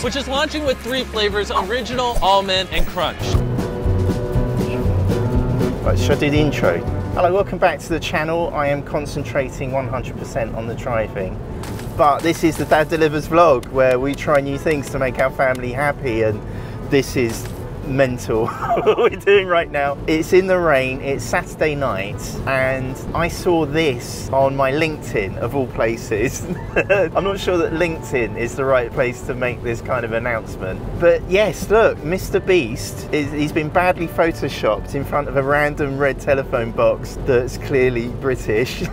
which is launching with 3 flavors: original, almond, and crunch. Right, should I do the intro? Hello, welcome back to the channel. I am concentrating 100% on the driving, but this is the Dad Delivers vlog where we try new things to make our family happy, and this is mental what we're doing right now. It's in the rain, it's Saturday night, and I saw this on my LinkedIn of all places. I'm not sure that LinkedIn is the right place to make this kind of announcement, but yes, look, Mr. Beast he's been badly photoshopped in front of a random red telephone box that's clearly British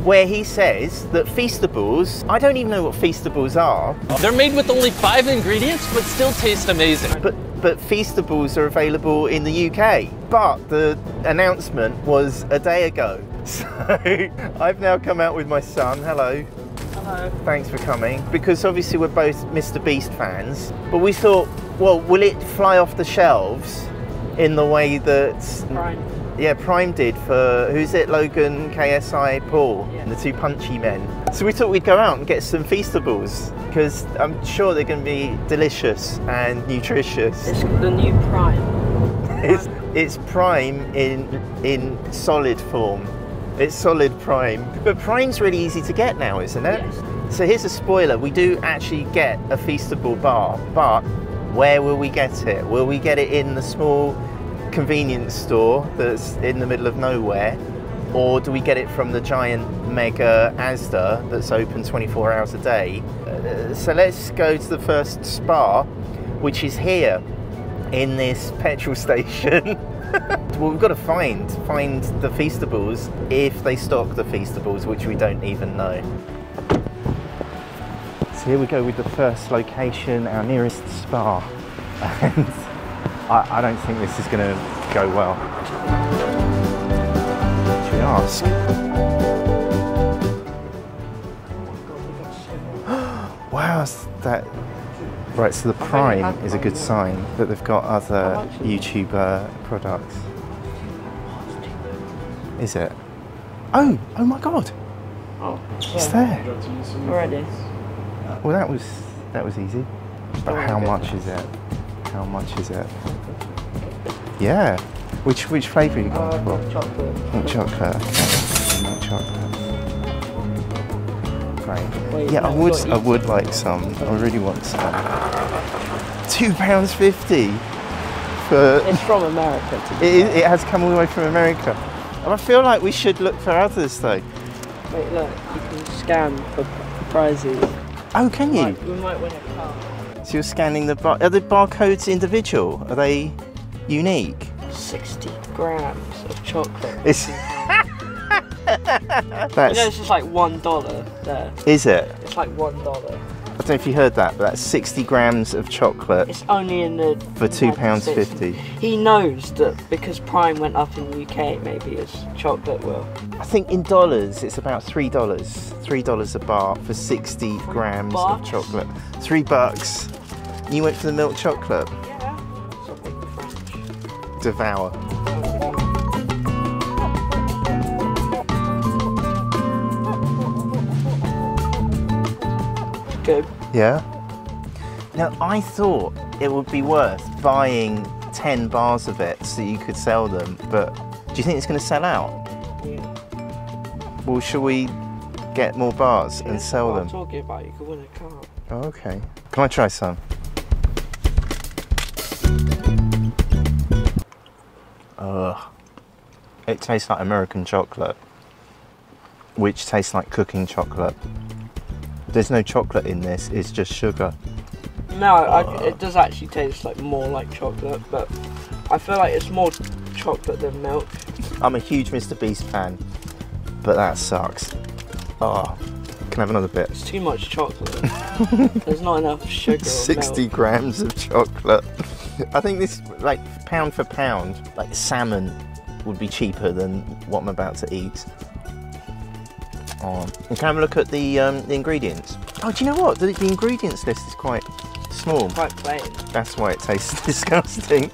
where he says that Feastables, I don't even know what Feastables are. They're made with only 5 ingredients but still taste amazing. But Feastables are available in the UK, but the announcement was a day ago. So I've now come out with my son. Hello. Hello. Thanks for coming. Because obviously we're both Mr. Beast fans, but we thought, well, will it fly off the shelves in the way that Prime. Yeah, Prime did for, who's it, Logan, KSI, Paul, Yeah. the 2 punchy men. So we thought we'd go out and get some Feastables, because I'm sure they're going to be delicious and nutritious. It's the new Prime. It's Prime in solid form. It's solid Prime. But Prime's really easy to get now, isn't it? Yes. So here's a spoiler, we do actually get a Feastable bar, but where will we get it? Will we get it in the small convenience store that's in the middle of nowhere, or do we get it from the giant mega Asda that's open 24 hours a day? So let's go to the first Spar, which is here in this petrol station. Well, we've got to find the Feastables, if they stock the Feastables, which we don't even know. So here we go with the first location, our nearest Spar. And I don't think this is going to go well. Should we ask? Wow, that... Right, so the Prime is a good sign that they've got other YouTuber products. Is it? Oh my God! Oh, It's there. already. Well, that was easy. But how much is it? How much is it? Yeah. Which flavour you got? Chocolate. Milk chocolate. Milk chocolate. Great. Wait, Yeah, no, I would like some. I really want some. £2.50 for. It's from America. It has come all the way from America. And I feel like we should look for others though. Wait, look, you can scan for prizes. Oh, can you? We might win a car. So you're scanning the bar. Are the barcodes individual? Are they unique? 60 grams of chocolate. It's You know, it's just like $1 there. Is it? It's like $1. I don't know if you heard that, but that's 60 grams of chocolate It's only in the for £2.50. He knows that because Prime went up in the UK, maybe his chocolate will. I think in dollars it's about $3. $3 a bar for 60 grams of bucks? chocolate. $3. You went for the milk chocolate. Yeah. Something French. Devour. Good. Yeah. Now I thought it would be worth buying 10 bars of it so you could sell them, but do you think it's going to sell out? Yeah. Well, shall we get more bars and sell What them? I'm talking about, you could win a car. Oh, okay. Can I try some? Ugh. It tastes like American chocolate, which tastes like cooking chocolate. There's no chocolate in this, it's just sugar. No, it does actually taste like more like chocolate, but I feel like it's more chocolate than milk. I'm a huge Mr. Beast fan, but that sucks. Oh, can I have another bit? It's too much chocolate. There's not enough sugar or 60 milk. grams of chocolate. I think this, like, pound for pound, like salmon would be cheaper than what I'm about to eat. Oh, and can I have a look at the ingredients? Oh, do you know what? The ingredients list is quite small. Quite plain. That's why it tastes disgusting.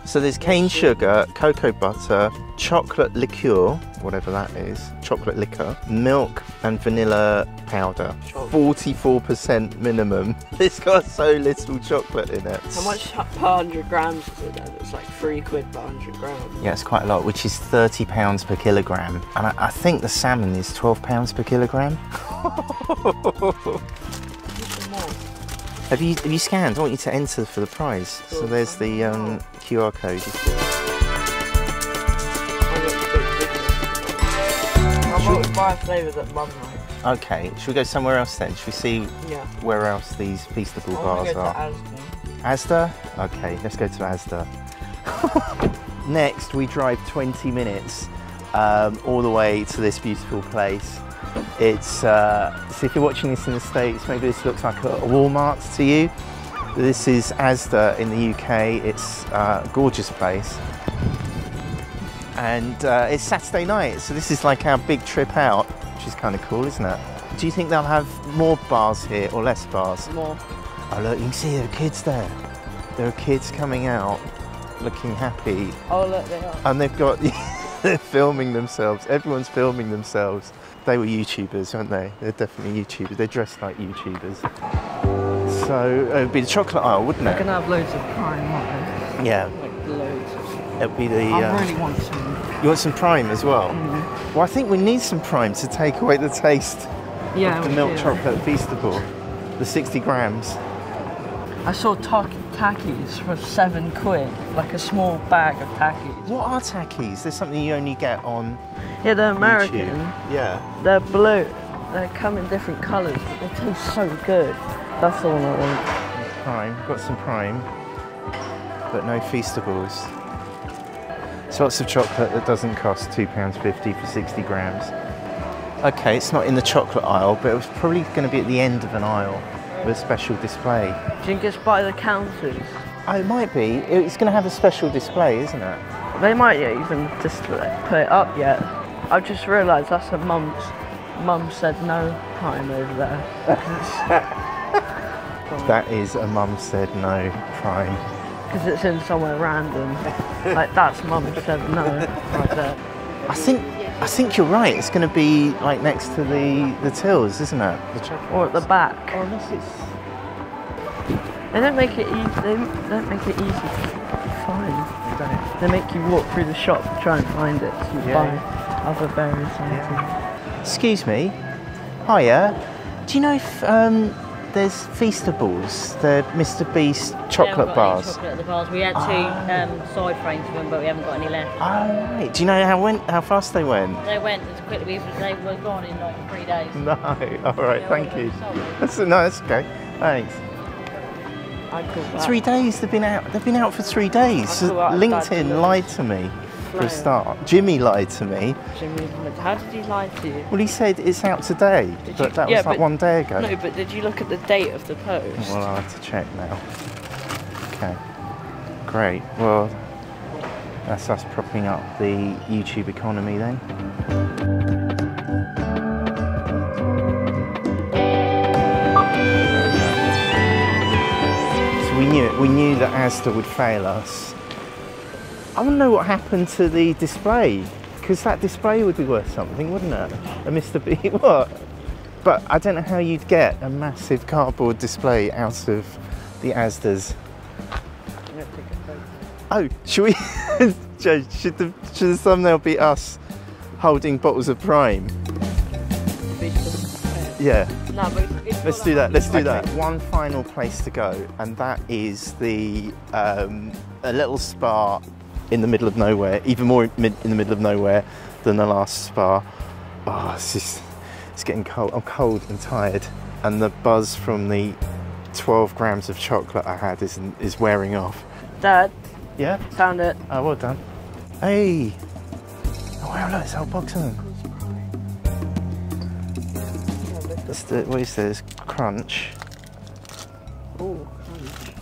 So there's cane sugar, cocoa butter, chocolate liqueur, whatever that is, chocolate liquor, milk and vanilla powder. 44% minimum. It's got so little chocolate in it. How much per 100 grams is it then? It's like £3 per 100 grams. Yeah, it's quite a lot, which is £30 per kilogram. And I think the salmon is £12 per kilogram. Have you scanned? I want you to enter for the prize. Cool. So there's the QR code. I might buy flavours at Mum likes. Okay, should we go somewhere else then? Should we see where else these Feastable bars are? Asda? Okay, let's go to Asda. Next, we drive 20 minutes all the way to this beautiful place. It's, so if you're watching this in the States, maybe this looks like a Walmart to you. This is Asda in the UK. It's a gorgeous place. And it's Saturday night, so this is like our big trip out, which is kind of cool, isn't it? Do you think they'll have more bars here or less bars? More. Oh look, you can see there are kids there. There are kids coming out looking happy. Oh look, they are. And they've got, they're filming themselves. Everyone's filming themselves. They were YouTubers, weren't they? They're definitely YouTubers. They're dressed like YouTubers. So it would be the chocolate aisle, wouldn't it? They're gonna have loads of prime, aren't they? Yeah. Like loads. It would be the. I really want some. You want some prime as well? Well, I think we need some prime to take away the taste of the milk chocolate Feastable. The 60 grams. I saw Takis for £7, like a small bag of Takis. What are Takis? There's something you only get on Yeah, they're American. YouTube. Yeah. They're blue. They come in different colours, but they taste so good. That's the one I want. Prime, got some prime, but no Feastables. It's lots of chocolate that doesn't cost £2.50 for 60 grams. Okay, it's not in the chocolate aisle, but it was probably going to be at the end of an aisle with a special display. Do you think it's by the counters? Oh, it might be. It's going to have a special display, isn't it? They might even just put it up yet. I've just realised that's a mum said no prime over there. That is a mum said no prime. Because it's in somewhere random. Like that's mum said no right there. I think you're right. It's going to be like next to the tills, isn't it? Or at the back. Oh, unless it's. They don't make it easy. They don't make it easy to find. They make you walk through the shop to try and find it. So you buy other various items. Excuse me. Hiya. Do you know if there's Feastables? They're Mr. Beast chocolate bars. Chocolate at the bars. We had two side frames of them, but we haven't got any left. Oh right. Do you know how fast they went? They went as quickly as they were gone in like 3 days. No. All right. Thank you. That's okay. Thanks. 3 days they've been out. They've been out for 3 days. LinkedIn lied to me for a start. Jimmy lied to me. How did he lie to you? Well, he said it's out today, but that was like 1 day ago. No, but did you look at the date of the post? Well, I'll have to check now. Okay. Great. Well, that's us propping up the YouTube economy then. We knew that Asda would fail us. I want to know what happened to the display, because that display would be worth something, wouldn't it? A Mr. B, what? But I don't know how you'd get a massive cardboard display out of the Asdas. Oh, should we? Joe, should the thumbnail be us holding bottles of Prime? Yeah. No, but let's do that. Let's do that. One final place to go, and that is the a little Spar in the middle of nowhere, even more in the middle of nowhere than the last Spar. Oh, it's getting cold. I'm cold and tired, and the buzz from the 12 grams of chocolate I had is wearing off. Dad. Yeah. Found it. Oh, well done. Hey. Oh wow, look, it's a whole box of them. What is this? Crunch. Oh, crunch.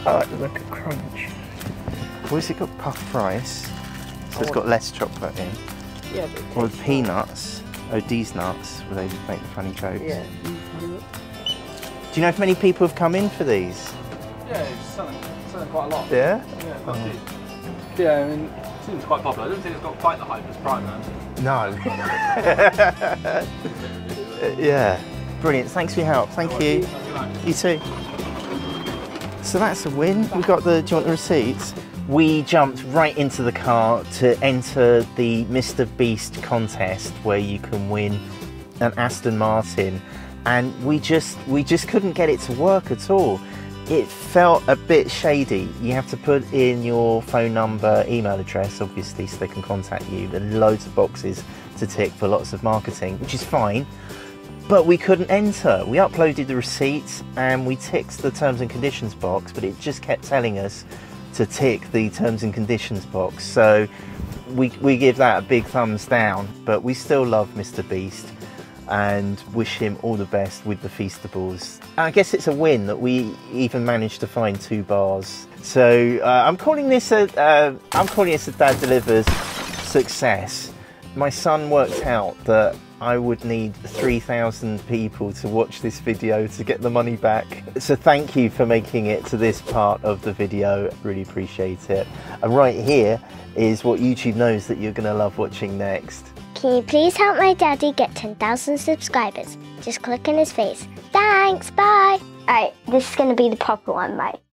I like the look of crunch. What has it got? Puff rice. So it's got less chocolate in. Yeah, but or peanuts. Oh, these nuts, where they make the funny jokes. Yeah. Do you know if many people have come in for these? Yeah, it's selling selling quite a lot. Yeah? Yeah, quite a few. Yeah, I mean, it seems quite popular. I don't think it's got quite the hype as Prime Man. No. Yeah. Brilliant. Thanks for your help. Thank you. You too. So that's a win. We got the, do you want the receipts? We jumped right into the car to enter the Mr. Beast contest where you can win an Aston Martin, and we just couldn't get it to work at all. It felt a bit shady. You have to put in your phone number, email address, obviously, so they can contact you. There are loads of boxes to tick for lots of marketing, which is fine. But we couldn't enter. We uploaded the receipts and we ticked the terms and conditions box, but it just kept telling us to tick the terms and conditions box. So we give that a big thumbs down, but we still love Mr. Beast and wish him all the best with the Feastables. I guess it's a win that we even managed to find 2 bars. So I'm calling this a Dad Delivers success. My son worked out that I would need 3,000 people to watch this video to get the money back. So thank you for making it to this part of the video. Really appreciate it. And right here is what YouTube knows that you're gonna love watching next. Can you please help my daddy get 10,000 subscribers? Just click on his face. Thanks, bye. Alright, this is gonna be the proper one, right?